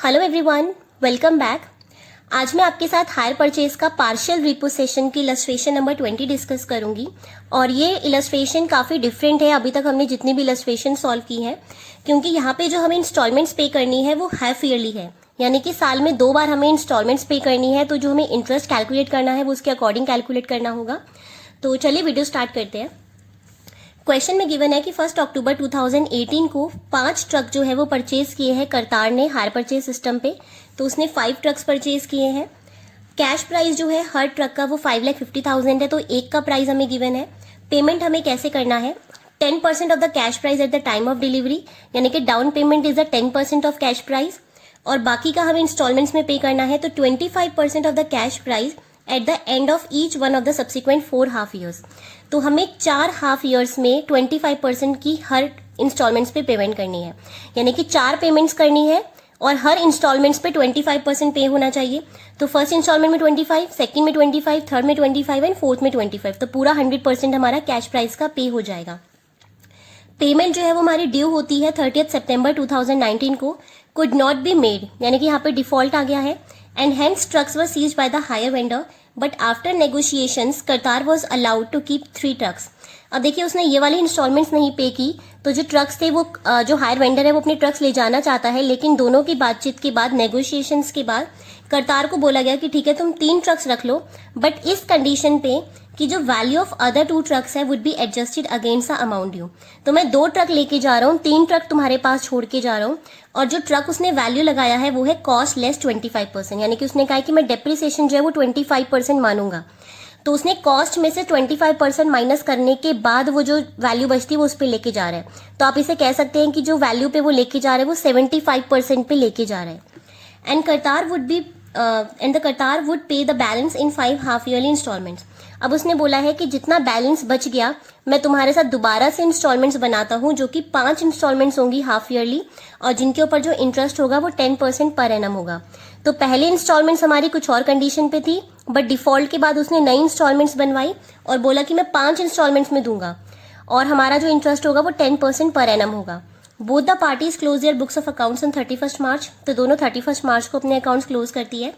Hello everyone, welcome back. आज मैं आपके साथ हायर परचेज का पार्शियल रिपोसेशन की इलस्ट्रेशन नंबर 20 डिस्कस करूंगी। और ये इलस्ट्रेशन काफ़ी डिफरेंट है अभी तक हमने जितनी भी इलस्ट्रेशन सॉल्व की है, क्योंकि यहाँ पे जो हमें इंस्टॉलमेंट्स पे करनी है वो हाफ ईयरली है, यानी कि साल में 2 बार हमें इंस्टॉलमेंट्स पे करनी है। तो जो हमें इंटरेस्ट कैलकुलेट करना है वो उसके अकॉर्डिंग कैलकुलेट करना होगा। तो चलिए वीडियो स्टार्ट करते हैं। क्वेश्चन में गिवन है कि 1 अक्टूबर 2018 को 5 ट्रक जो है वो परचेज किए हैं करतार ने हायर परचेज सिस्टम पे। तो उसने 5 ट्रक्स परचेज किए हैं। कैश प्राइस जो है हर ट्रक का वो 5,50,000 है। तो एक का प्राइस हमें गिवन है। पेमेंट हमें कैसे करना है, 10% of the cash price at the time of delivery, यानी कि down payment is the 10% of cash price, और बाकी का हमें इंस्टॉलमेंट्स में पे करना है। तो 25% of the cash price at the end of each one of the subsequent 4 half years. तो हमें 4 हाफ ईयर्स में 25% की हर इंस्टॉलमेंट्स पे पेमेंट करनी है, यानी कि 4 पेमेंट्स करनी है और हर इंस्टॉलमेंट्स पे 25% पे होना चाहिए। तो फर्स्ट इंस्टॉलमेंट में 25, सेकंड में 25, थर्ड में 25 एंड फोर्थ में 25। तो पूरा 100% हमारा कैश प्राइस का पे हो जाएगा। पेमेंट जो है वो हमारी ड्यू होती है 30 सितंबर 2019 को। कुड नॉट बी मेड, यानी कि यहाँ पे डिफॉल्ट आ गया है। And hence trucks were seized by the hire vendor, but after negotiations Kartar was allowed to keep 3 trucks. अब देखिए उसने ये वाली इंस्टॉलमेंट्स नहीं पे की, तो जो ट्रक्स थे वो जो हायर वेंडर है वो अपने ट्रक्स ले जाना चाहता है, लेकिन दोनों की बातचीत के बाद, नेगोशिएशंस के बाद करतार को बोला गया कि ठीक है तुम 3 ट्रक्स रख लो, बट इस कंडीशन पे कि जो वैल्यू ऑफ अदर 2 ट्रक्स है would be adjusted against the amount due. तो मैं 2 ट्रक लेके जा रहा हूँ, 3 ट्रक तुम्हारे पास छोड़ के जा रहा हूँ, और जो ट्रक उसने वैल्यू लगाया है वो है कॉस्ट लेस 25%, यानी कि उसने कहा कि मैं डेप्रिसिएशन जो है वो 25% मानूंगा। तो उसने कॉस्ट में से 25% माइनस करने के बाद वो जो वैल्यू बचती है वो उस पर लेके जा रहा है। तो आप इसे कह सकते हैं कि जो वैल्यू पे वो लेके जा रहे हैं वो 75% पे लेके जा रहे हैं। And Kartar would be and the Kartar would pay the balance in 5 half yearly instalments. अब उसने बोला है कि जितना बैलेंस बच गया मैं तुम्हारे साथ दोबारा से इंस्टॉलमेंट्स बनाता हूं, जो कि 5 इंस्टॉलमेंट्स होंगी हाफ ईयरली, और जिनके ऊपर जो इंटरेस्ट होगा वो 10% पर एनम होगा। तो पहले इंस्टॉलमेंट्स हमारी कुछ और कंडीशन पे थी, बट डिफॉल्ट के बाद उसने नई इंस्टॉलमेंट्स बनवाई और बोला कि मैं 5 इंस्टॉलमेंट्स में दूंगा, और हमारा जो इंटरेस्ट होगा वो 10% पर एनम होगा। Both the parties close their books of accounts on 31 मार्च। तो दोनों 31 मार्च को अपने अकाउंट्स क्लोज करती है।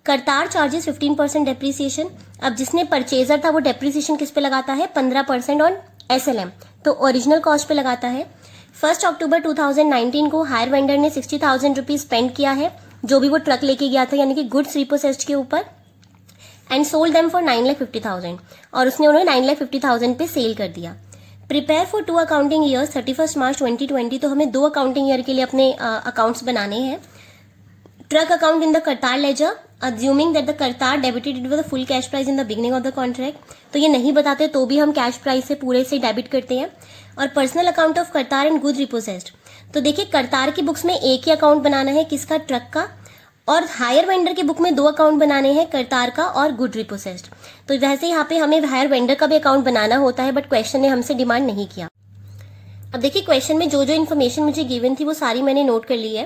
Kartar charges 15% depreciation. अब जिसने परचेजर था वो डेप्रिसिएशन किस पे लगाता है, 15% ऑन SLM, तो ओरिजिनल कॉस्ट पे लगाता है। 1 अक्टूबर 2019 को हायर वेंडर ने 60,000 रुपीज स्पेंड किया है, जो भी वो ट्रक लेके गया था, यानी कि गुड्स रिपोसेस्ड के ऊपर, एंड सोल्ड देम फॉर 9,50,000, और उसने उन्हें 9,50,000 पे सेल कर दिया। प्रिपेयर फॉर 2 अकाउंटिंग ईयर्स 31 मार्च 2020। तो हमें 2 अकाउंटिंग ईयर के लिए अपने अकाउंट्स बनाने हैं। Truck account in the Kartar ledger, assuming that the Kartar debited it with full cash price in the beginning of the contract. तो ये नहीं बताते तो भी हम कैश प्राइस से पूरे से डेबिट करते हैं। और personal account of Kartar and good repossessed. तो देखिए करतार की बुक्स में एक ही अकाउंट बनाना है, किसका, ट्रक का, और हायर वेंडर की बुक में 2 अकाउंट बनाने हैं, करतार का और गुड रिपोसेस्ड। तो वैसे यहाँ पे हमें हायर वेंडर का भी अकाउंट बनाना होता है, बट क्वेश्चन ने हमसे डिमांड नहीं किया। अब देखिए क्वेश्चन में जो जो इन्फॉर्मेशन मुझे गिवन थी वो सारी मैंने नोट कर ली है।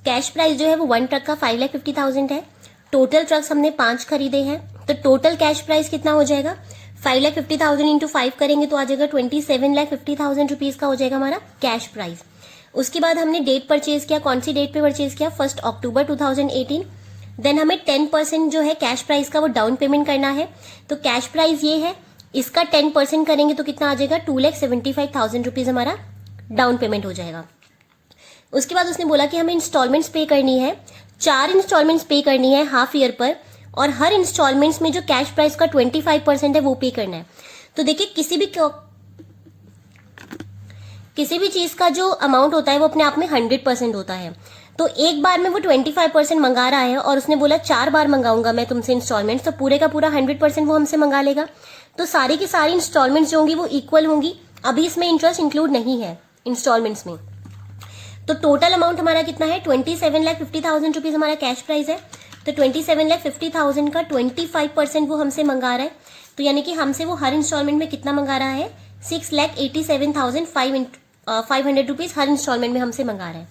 कैश प्राइस जो है वो 1 ट्रक का 5,50,000 है। टोटल ट्रक्स हमने 5 खरीदे हैं, तो टोटल कैश प्राइस कितना हो जाएगा, 5,50,000 इंटू 5 करेंगे तो आ जाएगा 27,50,000 रुपीज का हो जाएगा हमारा कैश प्राइस। उसके बाद हमने डेट परचेज किया, कौन सी डेट पे परचेज किया, 1 अक्टूबर 2018। देन हमें 10% जो है कैश प्राइस का वो डाउन पेमेंट करना है। तो कैश प्राइस ये है, इसका 10% करेंगे तो कितना आ जाएगा, 2,75,000 रुपीज हमारा डाउन पेमेंट हो जाएगा। उसके बाद उसने बोला कि हमें इंस्टॉलमेंट्स पे करनी है, 4 इंस्टॉलमेंट्स पे करनी है हाफ ईयर पर, और हर इंस्टॉलमेंट्स में जो कैश प्राइस का 25% है वो पे करना है। तो देखिए किसी भी चीज का जो अमाउंट होता है वो अपने आप में 100% होता है। तो एक बार में वो 25% मंगा रहा है और उसने बोला 4 बार मंगाऊंगा मैं तुमसे इंस्टॉलमेंट्स, तो पूरे का पूरा 100% वो हमसे मंगा लेगा। तो सारी की सारी इंस्टॉलमेंट्स जो होंगी वो इक्वल होंगी। अभी इसमें इंटरेस्ट इंक्लूड नहीं है इंस्टॉलमेंट्स में। तो टोटल अमाउंट हमारा कितना है, 27,50,000 रुपीज हमारा कैश प्राइस है। तो 27,50,000 का 25% वो हमसे मंगा रहा है। तो यानी कि हमसे वो हर इंस्टॉलमेंट में कितना मंगा रहा है, 6,87,500 रुपीज हर इंस्टॉलमेंट में हमसे मंगा रहा है।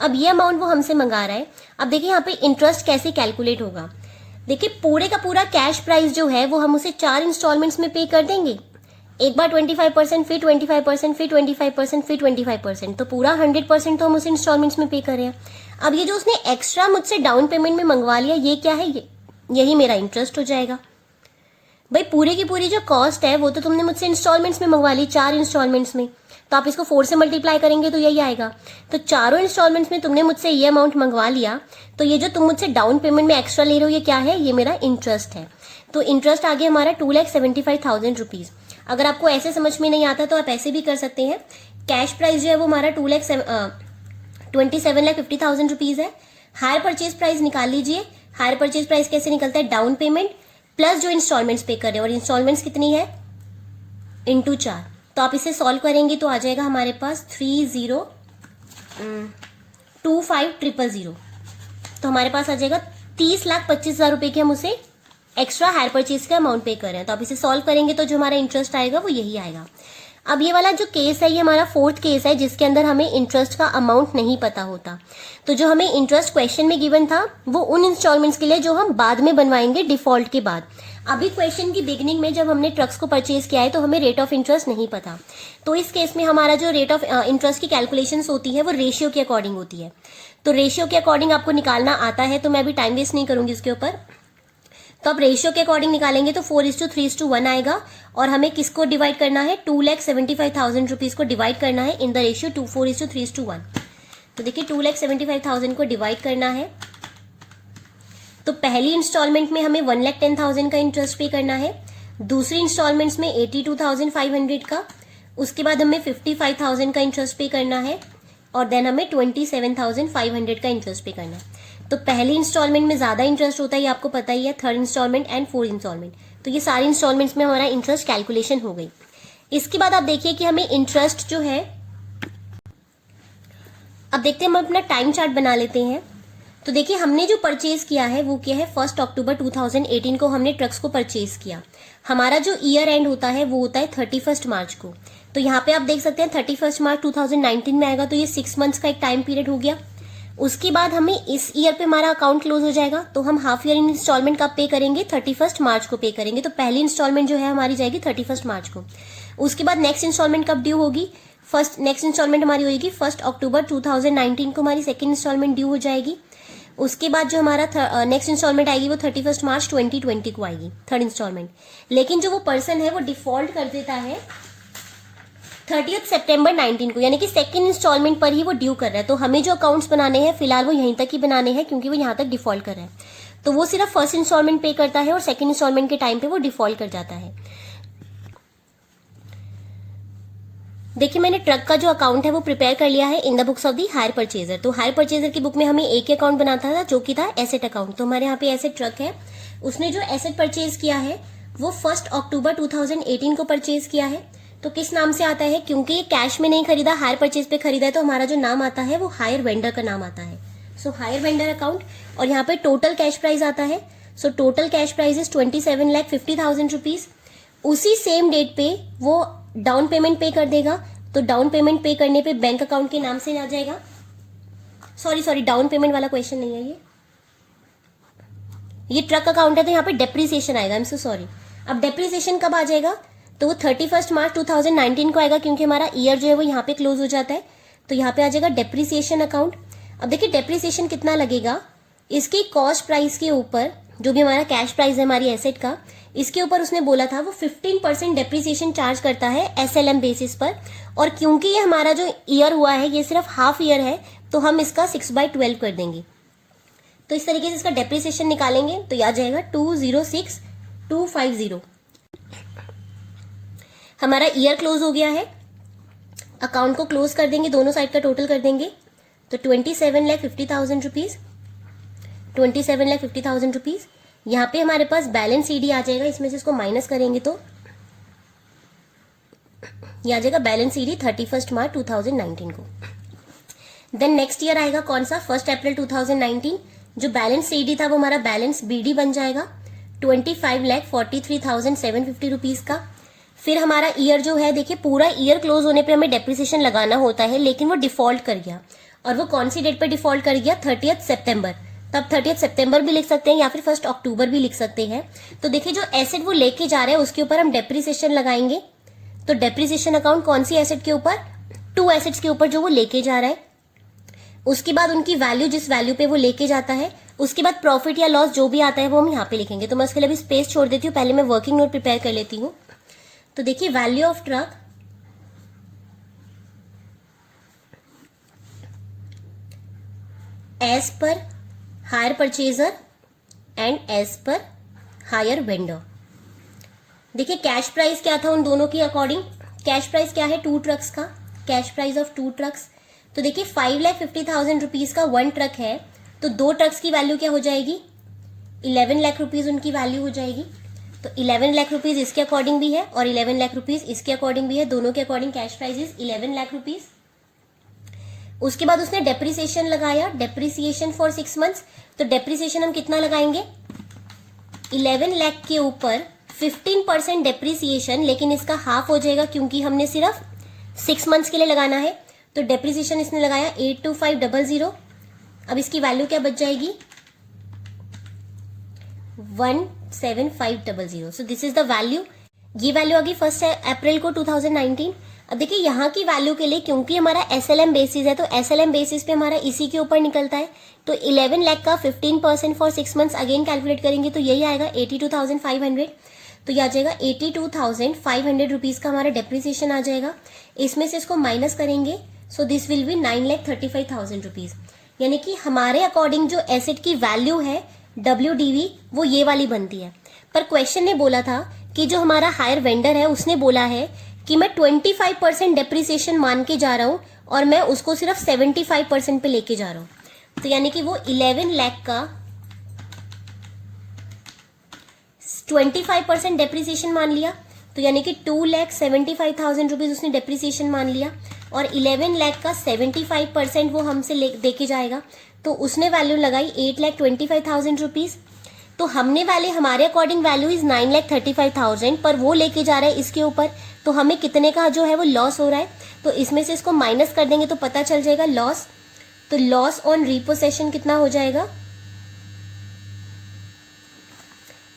अब ये अमाउंट वो हमसे मंगा रहा है। अब देखिए यहाँ पे इंटरेस्ट कैसे कैलकुलेट होगा। देखिए पूरे का पूरा कैश प्राइस जो है वो हम उसे 4 इंस्टॉलमेंट्स में पे कर देंगे, एक बार 25%, फिर 25%, फिर 25%, फिर 25%, तो पूरा 100% तो हम उसे इंस्टॉलमेंट्स में पे कर रहे हैं। अब ये जो उसने एक्स्ट्रा मुझसे डाउन पेमेंट में मंगवा लिया, ये क्या है, यही मेरा इंटरेस्ट हो जाएगा। भाई पूरी की पूरी जो कॉस्ट है वो तो तुमने मुझसे इंस्टॉलमेंट्स में मंगवा ली, 4 इंस्टॉलमेंट्स में, तो आप इसको 4 से मल्टीप्लाई करेंगे तो यही आएगा। तो चारों इंस्टॉलमेंट्स में तुमने मुझसे ये अमाउंट मंगवा लिया, तो ये जो तुम मुझसे डाउन पेमेंट में एक्स्ट्रा ले रहे हो ये क्या है, ये मेरा इंटरेस्ट है। तो इंटरेस्ट आ गया हमारा 2,75,000 रुपीज। अगर आपको ऐसे समझ में नहीं आता तो आप ऐसे भी कर सकते हैं। कैश प्राइस जो है वो हमारा 27,50,000 रुपीज है। हायर परचेज प्राइस निकाल लीजिए। हायर परचेज प्राइस कैसे निकलता है, डाउन पेमेंट प्लस जो इंस्टॉलमेंट्स पे कर रहे हैं, और इंस्टॉलमेंट्स कितनी है, इंटू 4। तो आप इसे सॉल्व करेंगे तो आ जाएगा हमारे पास 30,25,000। तो हमारे पास आ जाएगा 30,25,000 रुपए के हम उसे एक्स्ट्रा हायर परचेज का अमाउंट पे कर रहे हैं। तो आप इसे सॉल्व करेंगे तो जो हमारा इंटरेस्ट आएगा वो यही आएगा। अब ये वाला जो केस है ये हमारा 4th केस है जिसके अंदर हमें इंटरेस्ट का अमाउंट नहीं पता होता। तो जो हमें इंटरेस्ट क्वेश्चन में गिवन था वो उन इंस्टॉलमेंट्स के लिए जो हम बाद में बनवाएंगे डिफॉल्ट के बाद। अभी क्वेश्चन की बिगिनिंग में जब हमने ट्रक्स को परचेज किया है तो हमें रेट ऑफ इंटरेस्ट नहीं पता। तो इस केस में हमारा जो रेट ऑफ इंटरेस्ट की कैलकुलेशंस होती है वो रेशियो के अकॉर्डिंग होती है। तो रेशियो के अकॉर्डिंग आपको निकालना आता है, तो मैं अभी टाइम वेस्ट नहीं करूंगी उसके ऊपर। तो अब रेशियो के अकॉर्डिंग निकालेंगे तो 4:3:1 आएगा, और हमें किसको डिवाइड करना है, 2,75,000 रुपीज को डिवाइड करना है इन द रेशियो 4:3:1। तो देखिए 2,75,000 को डिवाइड करना है। तो पहली इंस्टॉलमेंट में हमें 1,10,000 का इंटरेस्ट पे करना है, दूसरी इंस्टॉलमेंट्स में 82,500 का, उसके बाद हमें 55,000 का इंटरेस्ट पे करना है, और देन हमें 27,500 का इंटरेस्ट पे करना है। तो पहली इंस्टॉलमेंट में ज्यादा इंटरेस्ट होता है, ये आपको पता ही है, 3rd instalment and 4th instalment. तो ये सारी इंस्टॉलमेंट्स में हमारा इंटरेस्ट कैलकुलेशन हो गई। इसके बाद आप देखिए कि हमें इंटरेस्ट जो है, अब देखते हैं हम अपना टाइम चार्ट बना लेते हैं। तो देखिए हमने जो परचेज किया है वो क्या है, 1 अक्टूबर 2018 को हमने ट्रक्स को परचेज किया। हमारा जो ईयर एंड होता है वो होता है 31 मार्च को। तो यहाँ पे आप देख सकते हैं 31 मार्च 2019 में आएगा, तो ये 6 मंथ्स का एक टाइम पीरियड हो गया। उसके बाद हमें इस ईयर पे हमारा अकाउंट क्लोज हो जाएगा, तो हम हाफ ईयर इंस्टॉलमेंट कब पे करेंगे, 31 मार्च को पे करेंगे। तो पहली इंस्टॉलमेंट जो है हमारी जाएगी 31 मार्च को। उसके बाद नेक्स्ट इंस्टॉलमेंट कब ड्यू होगी, नेक्स्ट इंस्टॉलमेंट हमारी होगी 1 अक्टूबर 2019 को हमारी सेकेंड इंस्टॉलमेंट ड्यू हो जाएगी। उसके बाद जो हमारा नेक्स्ट इंस्टॉलमेंट आएगी वो 31 मार्च 2020 को आएगी, 3rd इंस्टॉलमेंट। लेकिन जो वो पर्सन है वो डिफॉल्ट कर देता है 30 सितंबर 19 को, यानी कि सेकंड इंस्टॉलमेंट पर ही वो ड्यू कर रहा है। तो हमें जो अकाउंट्स बनाने हैं फिलहाल वो यहीं तक ही बनाने हैं, क्योंकि वो यहाँ तक डिफॉल्ट कर रहा है। तो वो सिर्फ 1st इंस्टॉलमेंट पे करता है और सेकंड इंस्टॉलमेंट के टाइम पे वो डिफॉल्ट कर जाता है। देखिए मैंने ट्रक का जो अकाउंट है वो प्रिपेयर कर लिया है in the books of the hire purchaser. तो हायर परचेजर की बुक में हमें एक ही अकाउंट बनाता था जो कि था एसेट अकाउंट। तो हमारे यहाँ पे एसेट ट्रक है, उसने जो एसेट परचेज किया है वो 1 अक्टूबर 2018 को परचेज किया है। तो किस नाम से आता है, क्योंकि ये कैश में नहीं खरीदा, हायर परचेज पे खरीदा है, तो हमारा जो नाम आता है वो हायर वेंडर का नाम आता है। सो हायर वेंडर अकाउंट, और यहाँ पे टोटल कैश प्राइस आता है। So total cash price is 27,50,000 rupees. उसी सेम डेट पे वो डाउन पेमेंट पे कर देगा। तो डाउन पेमेंट पे करने पे बैंक अकाउंट के नाम से आ जाएगा। सॉरी डाउन पेमेंट वाला क्वेश्चन नहीं है ये ट्रक अकाउंट है, तो यहाँ पे डेप्रिसिएशन आएगा। I am so sorry. अब डेप्रिसिएशन कब आ जाएगा, तो वो 31 मार्च 2019 को आएगा, क्योंकि हमारा ईयर जो है वो यहाँ पे क्लोज हो जाता है। तो यहाँ पे आ जाएगा डेप्रिसिएशन अकाउंट। अब देखिए डेप्रिसिएशन कितना लगेगा, इसकी कॉस्ट प्राइस के ऊपर जो भी हमारा कैश प्राइस है हमारी एसेट का, इसके ऊपर उसने बोला था वो 15% डेप्रिसिएशन चार्ज करता है SLM बेसिस पर। और क्योंकि ये हमारा जो ईयर हुआ है ये सिर्फ हाफ ईयर है, तो हम इसका 6/12 कर देंगे। तो इस तरीके से इसका डेप्रिसिएशन निकालेंगे तो याद जाएगा 206,250। हमारा ईयर क्लोज हो गया है, अकाउंट को क्लोज कर देंगे, दोनों साइड का टोटल कर देंगे। तो 27,50,000 रुपीज, 27,50,000 रुपीज। यहाँ पे हमारे पास बैलेंस CD आ जाएगा, इसमें से इसको माइनस करेंगे तो ये आ जाएगा बैलेंस CD 31 मार्च 2019 को। देन नेक्स्ट ईयर आएगा कौन सा, 1 अप्रैल 2019। जो बैलेंस CD था वो हमारा बैलेंस BD बन जाएगा 25,43,750 रुपीज का। फिर हमारा ईयर जो है, देखिए पूरा ईयर क्लोज होने पे हमें डेप्रिसिएशन लगाना होता है, लेकिन वो डिफॉल्ट कर गया। और वो कौन सी डेट पे डिफॉल्ट कर गया, 30 सितंबर। तब 30 सितंबर भी लिख सकते हैं या फिर 1 अक्टूबर भी लिख सकते हैं। तो देखिए जो एसेट वो लेके जा रहे हैं उसके ऊपर हम डेप्रिसिएशन लगाएंगे। तो डेप्रिसिएशन अकाउंट कौन सी एसेट के ऊपर, 2 एसेट्स के ऊपर जो वो लेके जा रहा है। उसके बाद उनकी वैल्यू, जिस वैल्यू पे वो लेके जाता है, उसके बाद प्रॉफिट या लॉस जो भी आता है वो हम यहाँ पे लिखेंगे। तो मैं उसके लिए अभी स्पेस छोड़ देती हूँ, पहले मैं वर्किंग नोट प्रिपेयर कर लेती हूँ। तो देखिए, value of truck as per hire purchaser and as per hire vendor. देखिए, कैश प्राइस क्या था उन दोनों के अकॉर्डिंग, कैश प्राइस क्या है 2 ट्रक्स का, कैश प्राइस ऑफ 2 ट्रक्स। तो देखिए 5,50,000 रुपीज का 1 ट्रक है, तो 2 ट्रक्स की वैल्यू क्या हो जाएगी, 11 लाख रुपीज उनकी वैल्यू हो जाएगी। तो 11 लाख रुपीज इसके अकॉर्डिंग भी है और 11 लाख रुपीज इसके अकॉर्डिंग भी है, दोनों के according cash price is 11 lakh rupees. उसके बाद उसने डेप्रिसिएशन लगाया, डेप्रिसिएशन फॉर 6 मंथ्स। तो डेप्रिसिएशन हम कितना लगाएंगे, 11 लाख के ऊपर 15% डेप्रिसिएशन, लेकिन इसका हाफ हो जाएगा क्योंकि हमने सिर्फ 6 मंथ्स के लिए लगाना है। तो डेप्रिसिएशन इसने लगाया 82500। अब इसकी वैल्यू क्या बच जाएगी, 17500। सो दिस इज द वैल्यू। ये वैल्यू आ गई 1 अप्रैल को 2019। अब देखिए यहाँ की वैल्यू के लिए, क्योंकि हमारा एसएलएम बेसिस है, तो एसएलएम बेसिस पे हमारा इसी के ऊपर निकलता है। तो 11 लाख का 15% फॉर 6 मंथ्स अगेन कैलकुलेट करेंगे तो यही आएगा 82,500। तो ये आ जाएगा 82,500 रुपीज का हमारा डेप्रिसिएशन आ जाएगा। इसमें से इसको माइनस करेंगे, so this will be 9,35,000 rupees. यानी कि हमारे अकॉर्डिंग जो एसेट की वैल्यू है WDV वो ये वाली बनती है। पर क्वेश्चन ने बोला था कि जो हमारा हायर वेंडर है उसने बोला है कि मैं 25% डेप्रिसिएशन मान के जा रहा हूं और मैं उसको सिर्फ 75% पे लेके जा रहा हूं। तो यानी कि वो 11 लाख का 25% डेप्रिसिएशन मान लिया, तो यानी कि 2,75,000 रुपीज उसने डेप्रिसिएशन मान लिया और 11 लाख का 75% वो हमसे देके जाएगा। तो उसने वैल्यू लगाई 8,25,000 रुपीज। तो हमने वाले हमारे अकॉर्डिंग वैल्यू इज 9,35,000, पर वो लेके जा रहा है इसके ऊपर, तो हमें कितने का जो है वो लॉस हो रहा है। तो इसमें से इसको माइनस कर देंगे तो पता चल जाएगा लॉस। तो लॉस ऑन रिपोसेशन कितना हो जाएगा,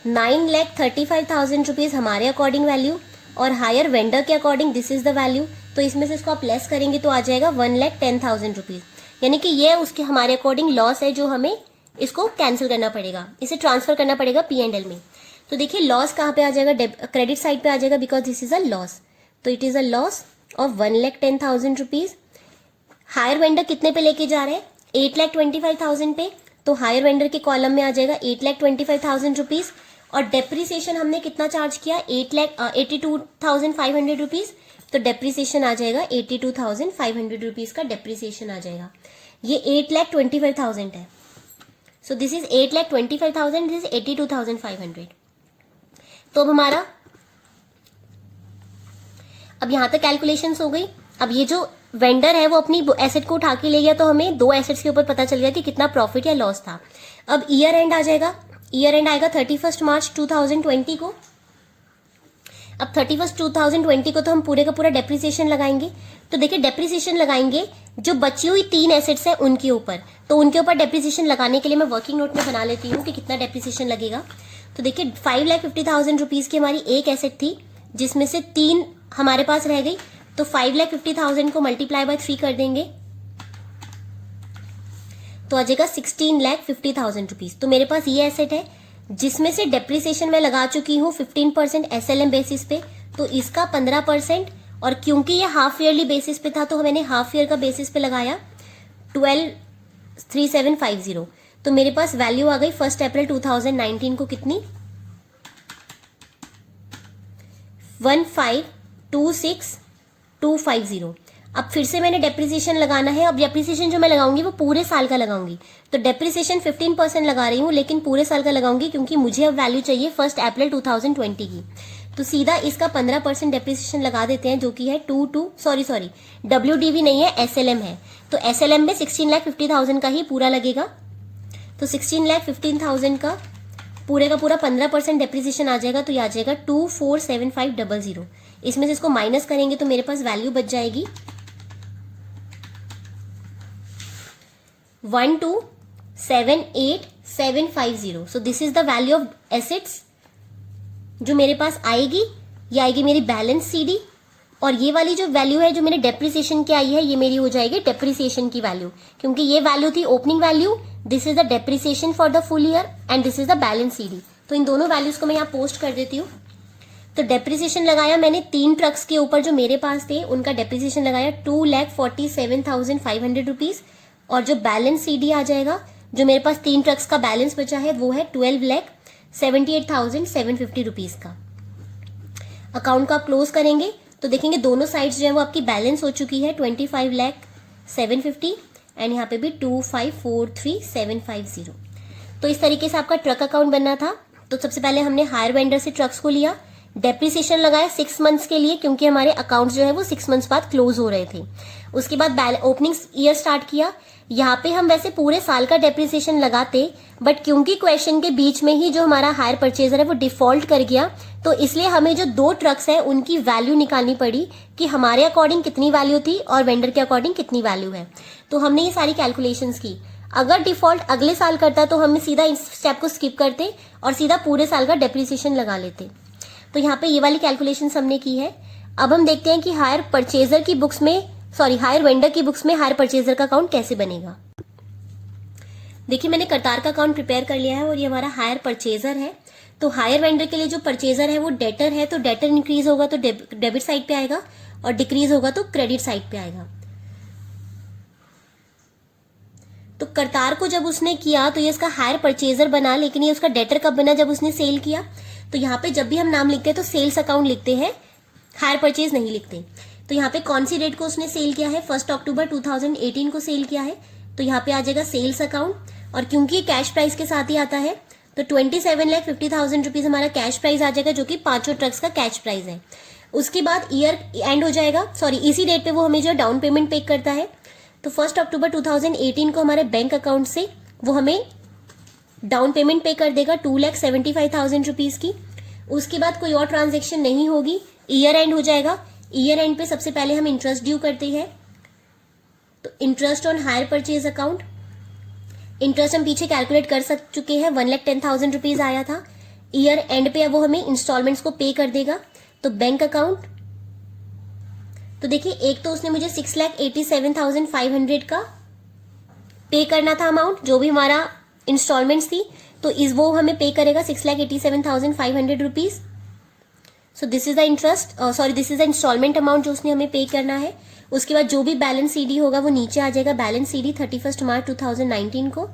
9,35,000 रुपीज हमारे अकॉर्डिंग वैल्यू और हायर वेंडर के according this is the value. तो इसमें से इसको आप लेस करेंगे तो आ जाएगा 1,10,000 रुपीज। यानी कि ये उसके हमारे अकॉर्डिंग लॉस है जो हमें इसको कैंसिल करना पड़ेगा, इसे ट्रांसफर करना पड़ेगा P&L में। तो देखिए लॉस कहाँ पे आ जाएगा, क्रेडिट साइड पे आ जाएगा because this is a loss. तो it is a loss of 1,10,000 rupees. Hire vendor कितने पे लेके जा रहे हैं, 8,25,000 पे। तो हायर वेंडर के कॉलम में आ जाएगा 8,25,000 रुपीज और डेप्रिसिएशन हमने कितना चार्ज किया, 82,500 रुपीज। तो डेप्रिसिएशन आ जाएगा 82,500 रुपीज का डेप्रिसिएशन आ जाएगा। ये 8,25,000 है। सो दिस इज 8,25,000, दिस इज 82,500। तो अब हमारा, अब यहां तक कैलकुलेशंस हो गई। अब ये जो वेंडर है वो अपनी एसेट को उठा के ले गया, तो हमें 2 एसेट्स के ऊपर पता चल गया कि कितना प्रॉफिट या लॉस था। अब ईयर एंड आ जाएगा, ईयर एंड आएगा 31 मार्च 2020 को। अब 31 2020 को तो हम पूरे का पूरा डेप्रिसिएशन लगाएंगे। तो देखिए डेप्रिसिएशन लगाएंगे जो बची हुई 3 एसेट्स है उनके ऊपर। तो उनके ऊपर डेप्रिसिएशन लगाने के लिए मैं वर्किंग नोट में बना लेती हूँ कि कितना डेप्रिसिएशन लगेगा। तो देखिए 5,50,000 रुपीज की हमारी एक एसेट थी जिसमें से 3 हमारे पास रह गई। तो 5,50,000 को मल्टीप्लाई बाय 3 कर देंगे तो आ जाएगा 16,50,000 रुपीज। तो मेरे पास ये एसेट है जिसमें से डेप्रिसिएशन मैं लगा चुकी हूँ 15% SLM बेसिस पे, तो इसका 15%। और क्योंकि ये हाफ ईयरली बेसिस पे था तो मैंने हाफ ईयर का बेसिस पे लगाया 12,3750। तो मेरे पास वैल्यू आ गई 1 अप्रैल 2019 को कितनी, 15,26,250। अब फिर से मैंने डेप्रिसिएशन लगाना है। अब डेप्रिसिएशन जो मैं लगाऊंगी वो पूरे साल का लगाऊंगी। तो डेप्रिसिएशन 15% लगा रही हूँ लेकिन पूरे साल का लगाऊंगी क्योंकि मुझे अब वैल्यू चाहिए 1 अप्रैल 2020 की। तो सीधा इसका 15% डेप्रिसिएशन लगा देते हैं जो कि है सॉरी WDV नहीं है, SLM है। तो SLM में 16,50,000 का ही पूरा लगेगा। तो 16,15,000 का पूरे का पूरा 15% डेप्रिसिएशन आ जाएगा। तो ये आ जाएगा 247500। इसमें से इसको माइनस करेंगे तो मेरे पास वैल्यू बच जाएगी 12,78,750। सो this is the value of assets जो मेरे पास आएगी। ये आएगी मेरी बैलेंस CD और ये वाली जो वैल्यू है जो मेरे डेप्रिसिएशन की आई है, ये मेरी हो जाएगी डेप्रिसिएशन की वैल्यू, क्योंकि ये वैल्यू थी opening value, this is the depreciation for the full year and this is the balance CD. तो इन दोनों वैल्यूज को मैं यहाँ पोस्ट कर देती हूँ। तो डेप्रिसिएशन लगाया मैंने 3 ट्रक्स के ऊपर जो मेरे पास थे, उनका डेप्रिसिएशन लगाया 2,47,500 रुपीज, और जो बैलेंस सीडी आ जाएगा, जो मेरे पास 3 ट्रक्स का बैलेंस बचा है, वो है 12,78,750 रुपीज का। अकाउंट को आप क्लोज करेंगे तो देखेंगे दोनों साइड्स जो है वो आपकी बैलेंस हो चुकी है 25,0750 एंड यहाँ पे भी 25,43,750। तो इस तरीके से आपका ट्रक अकाउंट बनना था। तो सबसे पहले हमने हायर वेंडर से ट्रक्स को लिया, डेप्रिसिएशन लगाया 6 मंथ्स के लिए, क्योंकि हमारे अकाउंट जो है वो 6 मंथ्स बाद क्लोज हो रहे थे। उसके बाद ओपनिंग ईयर स्टार्ट किया। यहाँ पे हम वैसे पूरे साल का डेप्रिसिएशन लगाते, बट क्योंकि क्वेश्चन के बीच में ही जो हमारा हायर परचेजर है वो डिफॉल्ट कर गया, तो इसलिए हमें जो 2 ट्रक्स हैं उनकी वैल्यू निकालनी पड़ी कि हमारे अकॉर्डिंग कितनी वैल्यू थी और वेंडर के अकॉर्डिंग कितनी वैल्यू है। तो हमने ये सारी कैलकुलेशंस की। अगर डिफॉल्ट अगले साल करता तो हम सीधा इस स्टेप को स्किप करते और सीधा पूरे साल का डेप्रिसिएशन लगा लेते। तो यहाँ पे ये वाली कैलकुलेशन हमने की है। अब हम देखते हैं कि हायर परचेजर की बुक्स में, हायर वेंडर की बुक्स में हायर परचेजर का अकाउंट कैसे बनेगा। देखिए मैंने करतार का अकाउंट प्रिपेयर कर लिया है और ये हमारा हायर परचेजर है। तो हायर वेंडर के लिए जो परचेजर है वो डेटर है, तो डेटर इंक्रीज होगा तो डेबिट साइड पे आएगा और डिक्रीज होगा तो क्रेडिट साइड पे आएगा। तो करतार को जब उसने किया तो ये इसका हायर परचेजर बना, लेकिन ये उसका डेटर कब बना, जब उसने सेल किया। तो यहाँ पे जब भी हम नाम लिखते हैं तो सेल्स अकाउंट लिखते हैं, हायर परचेज नहीं लिखते। तो यहाँ पे कौन सी डेट को उसने सेल किया है, 1 अक्टूबर 2018 को सेल किया है, तो यहाँ पे आ जाएगा सेल्स अकाउंट। और क्योंकि ये कैश प्राइस के साथ ही आता है तो 27,50,000 रुपीज हमारा कैश प्राइस आ जाएगा, जो कि 5 ट्रक्स का कैश प्राइस है। उसके बाद ईयर एंड हो जाएगा, इसी डेट पे वो हमें जो डाउन पेमेंट पे करता है। तो 1 अक्टूबर 2018 को हमारे बैंक अकाउंट से वो हमें डाउन पेमेंट पे कर देगा 2,75,000 रुपीज की। उसके बाद कोई और ट्रांजेक्शन नहीं होगी, ईयर एंड हो जाएगा। ईयर एंड पे सबसे पहले हम इंटरेस्ट ड्यू करते हैं, तो interest on hire purchase account, interest हम पीछे कैलकुलेट कर चुके हैं, 1,10,000 रुपीज आया था। ईयर एंड पे अब वो हमें इंस्टॉलमेंट्स को पे कर देगा। तो बैंक अकाउंट, तो देखिए एक तो उसने मुझे 6,87,500 का पे करना था अमाउंट, जो भी हमारा इंस्टॉलमेंट्स थी, तो वो हमें पे करेगा 6,87,500 rupees. So this is the interest, this is the instalment amount जो उसने हमें पे करना है। उसके बाद जो भी बैलेंस सीडी होगा वो नीचे आ जाएगा, बैलेंस सीडी 31 मार्च 2019 को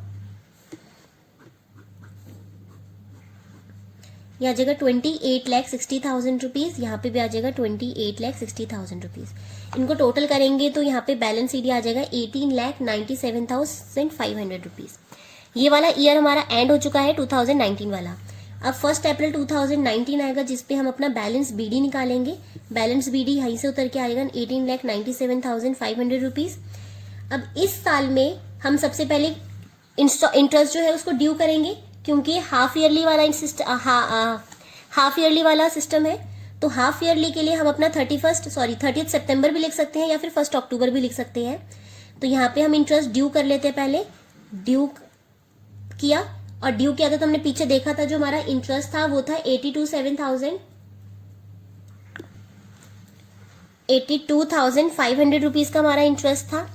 यह आ जाएगा 28,60,000 रुपीज, यहाँ पे भी आ जाएगा 28,60,000 रुपीज। इनको टोटल करेंगे तो यहाँ पे बैलेंस सीडी आ जाएगा 18,97,500 रुपीज। ये वाला ईयर हमारा एंड हो चुका है 2019 वाला। अब 1 अप्रैल 2019 आएगा, जिसपे हम अपना बैलेंस बीडी निकालेंगे। बैलेंस बीडी यहीं से उतर के आएगा 18,97,500 रुपीज। अब इस साल में हम सबसे पहले इंटरेस्ट जो है उसको ड्यू करेंगे, क्योंकि हाफ ईयरली वाला सिस्टम है। तो हाफ ईयरली के लिए हम अपना 30 सितंबर भी लिख सकते हैं या फिर 1 अक्टूबर भी लिख सकते हैं। तो यहाँ पे हम इंटरेस्ट ड्यू कर लेते हैं, पहले ड्यू किया, और ड्यू किया था तो हमने पीछे देखा था जो हमारा इंटरेस्ट था वो था 82,500 रुपीज का हमारा इंटरेस्ट था।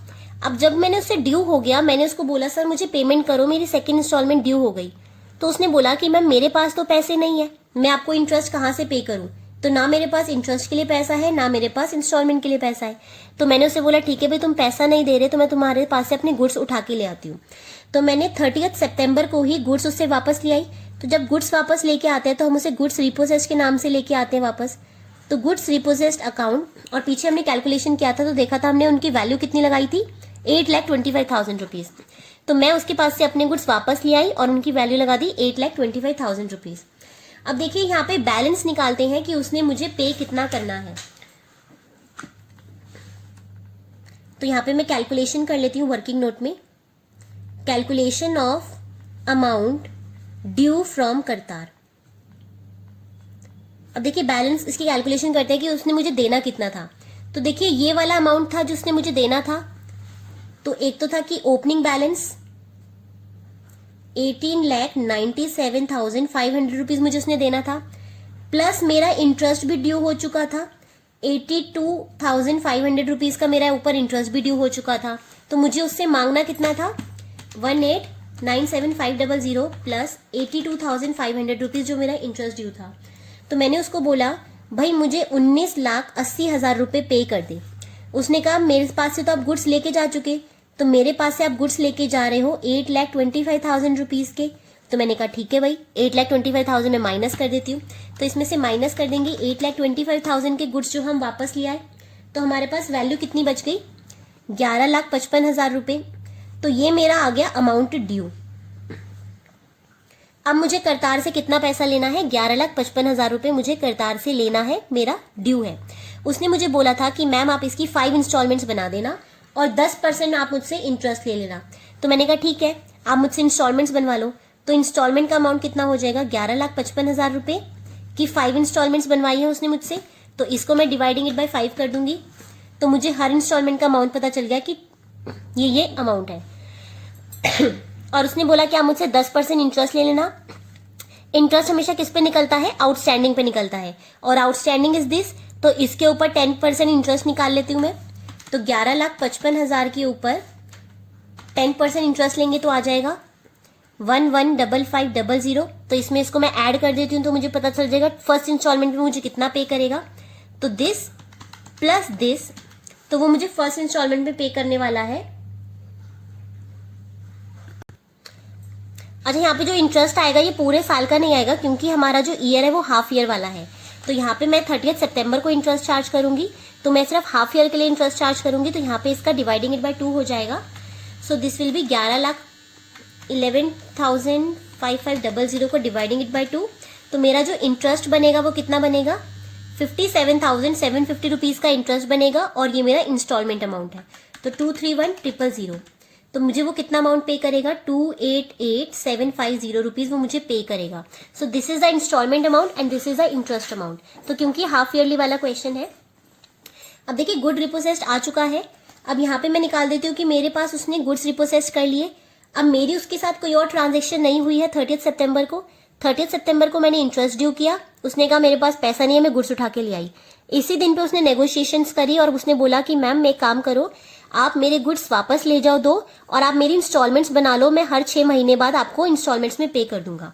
अब जब मैंने उससे ड्यू हो गया, मैंने उसको बोला सर मुझे पेमेंट करो, मेरी सेकंड इंस्टॉलमेंट ड्यू हो गई। तो उसने बोला कि मैम मेरे पास तो पैसे नहीं है, मैं आपको इंटरेस्ट कहाँ से पे करूं। तो ना मेरे पास इंटरेस्ट के लिए पैसा है, ना मेरे पास इंस्टॉलमेंट के लिए पैसा है। तो मैंने उसे बोला ठीक है भाई, तुम पैसा नहीं दे रहे तो मैं तुम्हारे पास से अपने गुड्स उठा के ले आती हूँ। तो मैंने 30 सितंबर को ही गुड्स उससे वापस ले आई। तो जब गुड्स वापस लेके आते हैं तो हम उसे गुड्स रिपोसेस्ड के नाम से लेके आते हैं वापस। तो गुड्स रिपोसेस्ड अकाउंट, और पीछे हमने कैलकुलेशन किया था तो देखा था हमने उनकी वैल्यू कितनी लगाई थी, 8,25,000 रुपीज। तो मैं उसके पास से अपने गुड्स वापस ले आई और उनकी वैल्यू लगा दी 8,25,000 रुपीज। अब देखिए यहाँ पे बैलेंस निकालते हैं कि उसने मुझे पे कितना करना है। तो यहाँ पे मैं कैलकुलेशन कर लेती हूँ वर्किंग नोट में, calculation of amount due from Kartar. अब देखिए बैलेंस इसकी कैलकुलेशन करते हैं कि उसने मुझे देना कितना था। तो देखिए ये वाला अमाउंट था जो उसने मुझे देना था। तो एक तो था कि ओपनिंग बैलेंस 18,97,500 रुपीज मुझे उसने देना था, प्लस मेरा इंटरेस्ट भी ड्यू हो चुका था 82,500 रुपीज का मेरा ऊपर इंटरेस्ट भी ड्यू हो चुका था, तो मुझे उससे मांगना कितना था 1,897,500 प्लस 82,500 रुपीज जो मेरा इंटरेस्ट ड्यू था। तो मैंने उसको बोला भाई मुझे 19,80,000 रुपए पे कर दे। उसने कहा मेरे पास से तो आप गुड्स लेके जा चुके, तो मेरे पास से आप गुड्स लेके जा रहे हो 8,25,000 रुपीज के। तो मैंने कहा ठीक है भाई 8,25,000 में माइनस कर देती हूँ। तो इसमें से माइनस कर देंगे 8,25,000 के गुड्स जो हम वापस ले आए, तो हमारे पास वैल्यू कितनी बच गई 11,55,000 रुपए। तो ये मेरा आ गया अमाउंट ड्यू। अब मुझे करतार से कितना पैसा लेना है 11,55,000 रुपए मुझे करतार से लेना है, मेरा ड्यू है। उसने मुझे बोला था कि मैम आप इसकी 5 इंस्टॉलमेंट्स बना देना और 10% आप मुझसे इंटरेस्ट ले लेना। तो मैंने कहा ठीक है आप मुझसे इंस्टॉलमेंट्स बनवा लो। तो इंस्टॉलमेंट का अमाउंट कितना हो जाएगा 11,55,000 रुपए की 5 इंस्टॉलमेंट्स बनवाई है उसने मुझसे। तो इसको मैं डिवाइडिंग इट बाय 5 कर दूंगी, तो मुझे हर इंस्टॉलमेंट का अमाउंट पता चल गया कि ये अमाउंट है। और उसने बोला कि आप मुझसे 10% इंटरेस्ट ले लेना। इंटरेस्ट हमेशा किस पे निकलता है आउटस्टैंडिंग पे निकलता है, और आउटस्टैंडिंग इज दिस, तो इसके ऊपर 10% इंटरेस्ट निकाल लेती हूँ मैं। तो 11,55,000 के ऊपर 10% इंटरेस्ट लेंगे तो आ जाएगा 11,55,00। तो इसमें इसको मैं ऐड कर देती हूँ तो मुझे पता चल जाएगा फर्स्ट इंस्टॉलमेंट में मुझे कितना पे करेगा। तो दिस प्लस दिस, तो वो मुझे फर्स्ट इंस्टॉलमेंट में पे करने वाला है। अच्छा यहाँ पे जो इंटरेस्ट आएगा ये पूरे साल का नहीं आएगा, क्योंकि हमारा जो ईयर है वो हाफ ईयर वाला है। तो यहाँ पे मैं 30 सितंबर को इंटरेस्ट चार्ज करूंगी, तो मैं सिर्फ हाफ ईयर के लिए इंटरेस्ट चार्ज करूंगी। तो यहाँ पे इसका डिवाइडिंग इट बाय 2 हो जाएगा। सो दिस विल बी 11,11,55,00 को डिवाइडिंग इट बाय 2। तो मेरा जो इंटरेस्ट बनेगा वो कितना बनेगा 57,750 रुपीज का इंटरेस्ट बनेगा, और ये मेरा इंस्टॉलमेंट अमाउंट है। तो 231,000। तो मुझे वो कितना अमाउंट पे करेगा 288,750 रुपीज वो मुझे पे करेगा। So this is the instalment amount and this is the interest amount. तो क्योंकि हाफ ईयरली वाला क्वेश्चन है। अब देखिए गुड रिपोसेस्ड आ चुका है। अब यहाँ पे मैं निकाल देती हूँ कि मेरे पास उसने गुड्स रिपोसेस्ड कर लिए। अब मेरी उसके साथ कोई और ट्रांजेक्शन नहीं हुई है 30 सितंबर को। 30 सितंबर को मैंने इंटरेस्ट ड्यू किया, उसने कहा मेरे पास पैसा नहीं है, मैं गुड्स उठा के ले आई। इसी दिन पे उसने नेगोशिएशंस करी और उसने बोला कि मैम मैं एक काम करो, आप मेरे गुड्स वापस ले जाओ 2 और आप मेरी इंस्टॉलमेंट्स बना लो, मैं हर 6 महीने बाद आपको इंस्टॉलमेंट्स में पे कर दूंगा।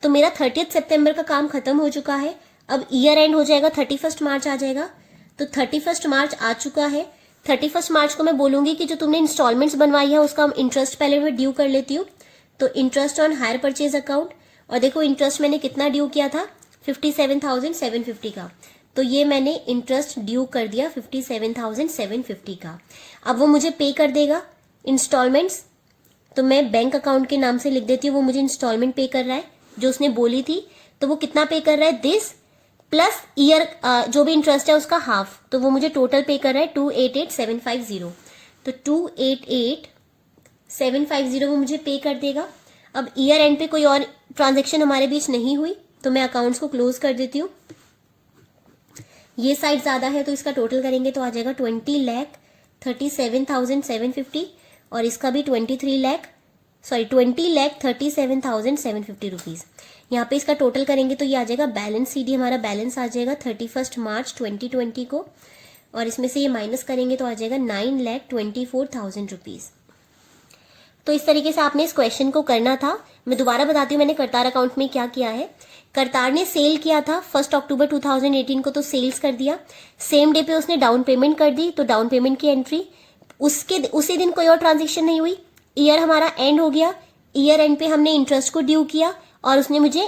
तो मेरा 30 सितंबर का काम खत्म हो चुका है। अब ईयर एंड हो जाएगा, 31 मार्च आ जाएगा। तो 31 मार्च आ चुका है। 31 मार्च को मैं बोलूंगी कि जो तुमने इंस्टॉलमेंट्स बनवाई है उसका इंटरेस्ट पहले मैं ड्यू कर लेती हूँ। तो interest on hire purchase account, और देखो इंटरेस्ट मैंने कितना ड्यू किया था 57,750 का। तो ये मैंने इंटरेस्ट ड्यू कर दिया 57,750 का। अब वो मुझे पे कर देगा इंस्टॉलमेंट्स। तो मैं बैंक अकाउंट के नाम से लिख देती हूँ वो मुझे इंस्टॉलमेंट पे कर रहा है जो उसने बोली थी। तो वो कितना पे कर रहा है दिस प्लस ईयर जो भी इंटरेस्ट है उसका हाफ, तो वो मुझे टोटल पे कर रहा है 288,750। तो 288,750 वो मुझे पे कर देगा। अब ईयर एंड पे कोई और ट्रांजेक्शन हमारे बीच नहीं हुई, तो मैं अकाउंट्स को क्लोज कर देती हूँ। ये साइड ज्यादा है तो इसका टोटल करेंगे तो आ जाएगा 20,37,750 और इसका भी 20,37,750 रुपीज। यहाँ पे इसका टोटल करेंगे तो ये आ जाएगा बैलेंस सीडी, हमारा बैलेंस आ जाएगा 31 मार्च 2020 को, और इसमें से ये माइनस करेंगे तो आ जाएगा 9,24,000 रुपीज। तो इस तरीके से आपने इस क्वेश्चन को करना था। मैं दोबारा बताती हूँ मैंने करतार अकाउंट में क्या किया है। करतार ने सेल किया था 1 अक्टूबर 2018 को, तो सेल्स कर दिया। सेम डे पे उसने डाउन पेमेंट कर दी, तो डाउन पेमेंट की एंट्री। उसी दिन कोई और ट्रांजेक्शन नहीं हुई। ईयर हमारा एंड हो गया। ईयर एंड पे हमने इंटरेस्ट को ड्यू किया और उसने मुझे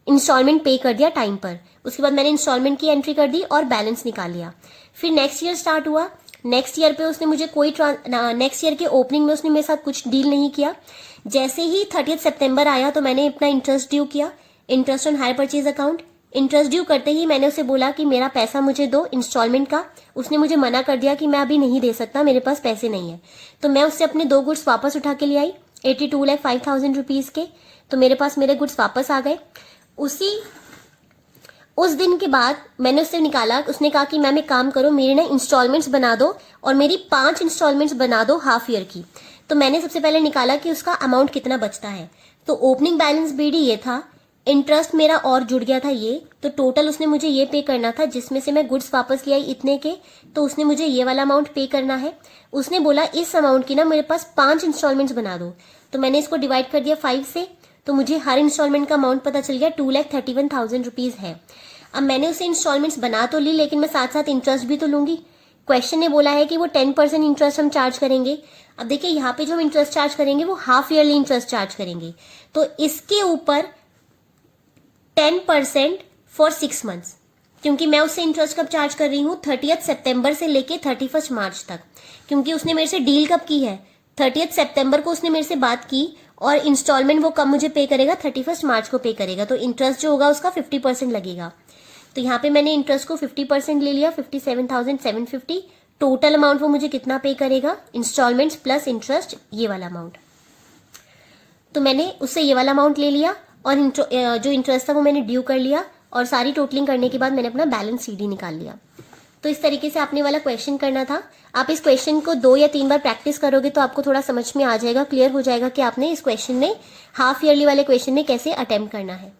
इंस्टॉलमेंट पे कर दिया टाइम पर। उसके बाद मैंने इंस्टॉलमेंट की एंट्री कर दी और बैलेंस निकाल लिया। फिर नेक्स्ट ईयर स्टार्ट हुआ। नेक्स्ट ईयर पे उसने मुझे नेक्स्ट ईयर के ओपनिंग में उसने मेरे साथ कुछ डील नहीं किया। जैसे ही 30 सितंबर आया तो मैंने अपना इंटरेस्ट ड्यू किया, interest on hire purchase account. Interest due करते ही मैंने उसे बोला कि मेरा पैसा मुझे दो इंस्टॉलमेंट का। उसने मुझे मना कर दिया कि मैं अभी नहीं दे सकता, मेरे पास पैसे नहीं है। तो मैं उससे अपने 2 गुड्स वापस उठा के ले आई 82,05,000 रुपीज के। तो मेरे पास मेरे गुड्स वापस आ गए। उस दिन के बाद मैंने उससे निकाला, उसने कहा कि मैम एक काम करो, मेरे ना इंस्टॉलमेंट्स बना दो और मेरी 5 इंस्टॉलमेंट्स बना दो हाफ ईयर की। तो मैंने सबसे पहले निकाला कि उसका अमाउंट कितना बचता है। तो ओपनिंग बैलेंस बीडी ये था इंटरेस्ट मेरा और जुड़ गया था ये, तो टोटल उसने मुझे ये पे करना था, जिसमें से मैं गुड्स वापस ले आई इतने के, तो उसने मुझे ये वाला अमाउंट पे करना है। उसने बोला इस अमाउंट की ना मेरे पास 5 इंस्टॉलमेंट्स बना दो, तो मैंने इसको डिवाइड कर दिया 5 से, तो मुझे हर इंस्टॉलमेंट का अमाउंट पता चल गया 2,31,000 रुपीज है। अब मैंने उसे इंस्टॉलमेंट्स बना तो ली, लेकिन मैं साथ साथ इंटरेस्ट भी तो लूंगी। क्वेश्चन ने बोला है कि वो 10% इंटरेस्ट हम चार्ज करेंगे। अब देखिए यहाँ पे जो हम इंटरेस्ट चार्ज करेंगे वो हाफ ईयरली इंटरेस्ट चार्ज करेंगे, तो इसके ऊपर 10% फॉर 6 मंथ्स, क्योंकि मैं उससे इंटरेस्ट कब चार्ज कर रही हूँ 30 सितंबर से लेके 31 मार्च तक, क्योंकि उसने मेरे से डील कब की है 30 सितंबर को उसने मेरे से बात की, और इंस्टॉलमेंट वो कब मुझे पे करेगा 31 मार्च को पे करेगा, तो इंटरेस्ट जो होगा उसका 50% लगेगा। तो यहाँ पे मैंने इंटरेस्ट को 50% ले लिया, 57,750। टोटल अमाउंट वो मुझे कितना पे करेगा, इंस्टॉलमेंट्स प्लस इंटरेस्ट, ये वाला अमाउंट। तो मैंने उससे ये वाला अमाउंट ले लिया, और जो इंटरेस्ट था वो मैंने ड्यू कर लिया, और सारी टोटलिंग करने के बाद मैंने अपना बैलेंस सीडी निकाल लिया। तो इस तरीके से आपने वाला क्वेश्चन करना था। आप इस क्वेश्चन को 2 या 3 बार प्रैक्टिस करोगे तो आपको थोड़ा समझ में आ जाएगा, क्लियर हो जाएगा कि आपने इस क्वेश्चन में हाफ ईयरली वाले क्वेश्चन में कैसे अटेम्प्ट करना है।